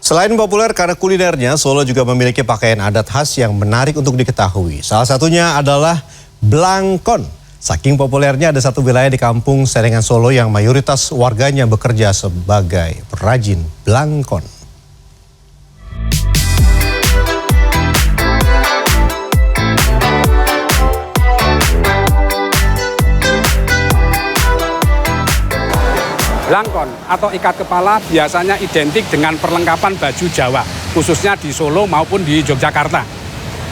Selain populer karena kulinernya, Solo juga memiliki pakaian adat khas yang menarik untuk diketahui. Salah satunya adalah blangkon. Saking populernya, ada satu wilayah di kampung Serengan Solo yang mayoritas warganya bekerja sebagai perajin blangkon. Blangkon atau ikat kepala biasanya identik dengan perlengkapan baju Jawa, khususnya di Solo maupun di Yogyakarta.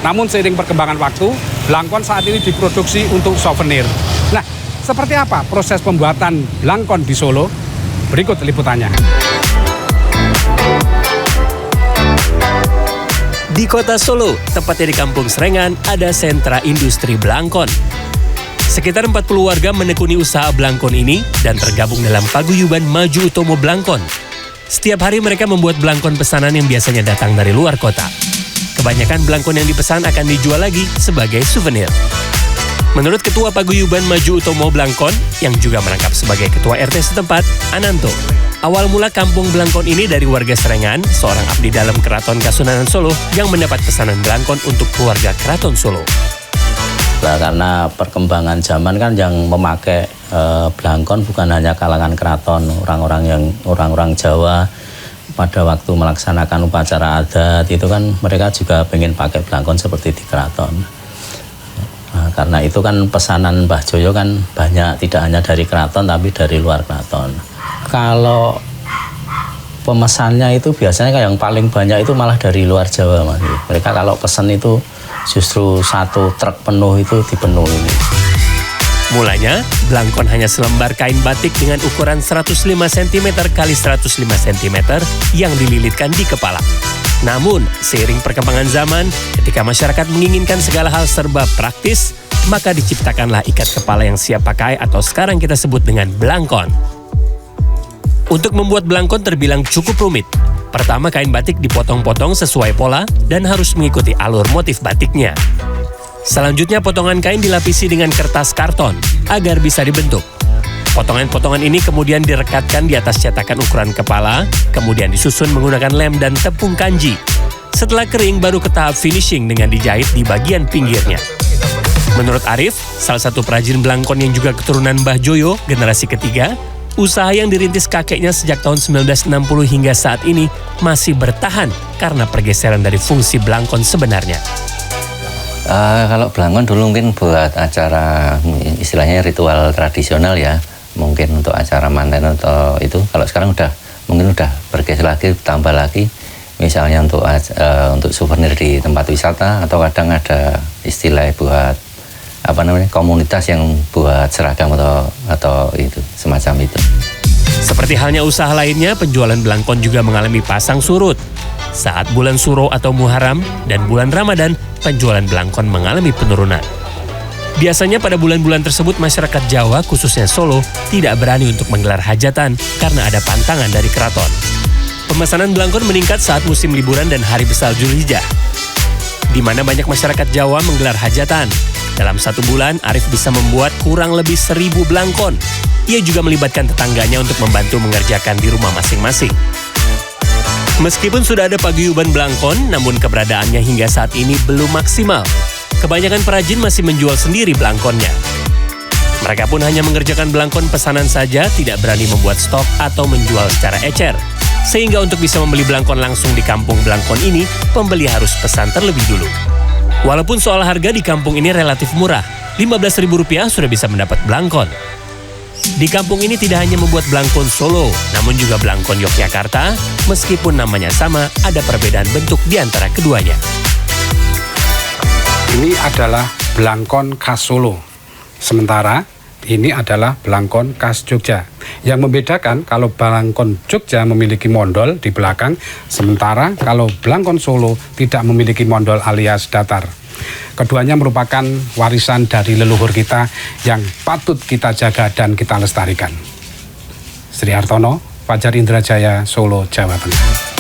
Namun seiring perkembangan waktu, blangkon saat ini diproduksi untuk souvenir. Nah, seperti apa proses pembuatan blangkon di Solo? Berikut liputannya. Di kota Solo, tepatnya di kampung Serengan, ada sentra industri blangkon. Sekitar 40 warga menekuni usaha blangkon ini dan tergabung dalam paguyuban Maju Utomo Blangkon. Setiap hari mereka membuat blangkon pesanan yang biasanya datang dari luar kota. Kebanyakan blangkon yang dipesan akan dijual lagi sebagai souvenir. Menurut Ketua Paguyuban Maju Utomo Blangkon, yang juga merangkap sebagai Ketua RT setempat, Ananto, awal mula kampung blangkon ini dari warga Serengan, seorang abdi dalam Keraton Kasunanan Solo yang mendapat pesanan blangkon untuk keluarga Keraton Solo. Karena perkembangan zaman kan yang memakai blangkon bukan hanya kalangan keraton, orang-orang Jawa pada waktu melaksanakan upacara adat itu kan mereka juga pengen pakai blangkon seperti di keraton. Nah, karena itu kan pesanan Mbah Joyo kan banyak, tidak hanya dari keraton tapi dari luar keraton. Kalau pemesannya itu biasanya yang paling banyak itu malah dari luar Jawa, Mas. Mereka kalau pesan itu justru satu truk penuh itu dipenuhi. Mulanya, blangkon hanya selembar kain batik dengan ukuran 105 cm x 105 cm yang dililitkan di kepala. Namun, seiring perkembangan zaman, ketika masyarakat menginginkan segala hal serba praktis, maka diciptakanlah ikat kepala yang siap pakai atau sekarang kita sebut dengan blangkon. Untuk membuat blangkon terbilang cukup rumit. Pertama, kain batik dipotong-potong sesuai pola dan harus mengikuti alur motif batiknya. Selanjutnya, potongan kain dilapisi dengan kertas karton agar bisa dibentuk. Potongan-potongan ini kemudian direkatkan di atas cetakan ukuran kepala, kemudian disusun menggunakan lem dan tepung kanji. Setelah kering, baru ke tahap finishing dengan dijahit di bagian pinggirnya. Menurut Arif, salah satu perajin blangkon yang juga keturunan Mbah Joyo, generasi ketiga, usaha yang dirintis kakeknya sejak tahun 1960 hingga saat ini masih bertahan karena pergeseran dari fungsi blangkon sebenarnya. Kalau blangkon dulu mungkin buat acara istilahnya ritual tradisional ya, mungkin untuk acara manten atau itu. Kalau sekarang mungkin udah bergeser lagi, tambah lagi, misalnya untuk souvenir di tempat wisata atau kadang ada istilah buat komunitas yang buat seragam atau itu semacam itu. Seperti halnya usaha lainnya, penjualan blangkon juga mengalami pasang surut. Saat bulan Suro atau Muharram dan bulan Ramadan, penjualan blangkon mengalami penurunan. Biasanya pada bulan-bulan tersebut masyarakat Jawa, khususnya Solo, tidak berani untuk menggelar hajatan karena ada pantangan dari keraton. Pemesanan blangkon meningkat saat musim liburan dan hari besar Dzulhijjah, di mana banyak masyarakat Jawa menggelar hajatan. Dalam satu bulan, Arif bisa membuat kurang lebih 1000 blangkon. Ia juga melibatkan tetangganya untuk membantu mengerjakan di rumah masing-masing. Meskipun sudah ada paguyuban blangkon, namun keberadaannya hingga saat ini belum maksimal. Kebanyakan perajin masih menjual sendiri blangkonnya. Mereka pun hanya mengerjakan blangkon pesanan saja, tidak berani membuat stok atau menjual secara ecer. Sehingga untuk bisa membeli blangkon langsung di kampung blangkon ini, pembeli harus pesan terlebih dulu. Walaupun soal harga di kampung ini relatif murah, Rp15.000 sudah bisa mendapat blangkon. Di kampung ini tidak hanya membuat blangkon Solo, namun juga blangkon Yogyakarta. Meskipun namanya sama, ada perbedaan bentuk di antara keduanya. Ini adalah blangkon khas Solo. Sementara ini adalah blangkon khas Jogja. Yang membedakan kalau blangkon Jogja memiliki mondol di belakang, sementara kalau blangkon Solo tidak memiliki mondol alias datar. Keduanya merupakan warisan dari leluhur kita yang patut kita jaga dan kita lestarikan. Sri Hartono, Fajar Indrajaya, Solo, Jawa Tengah.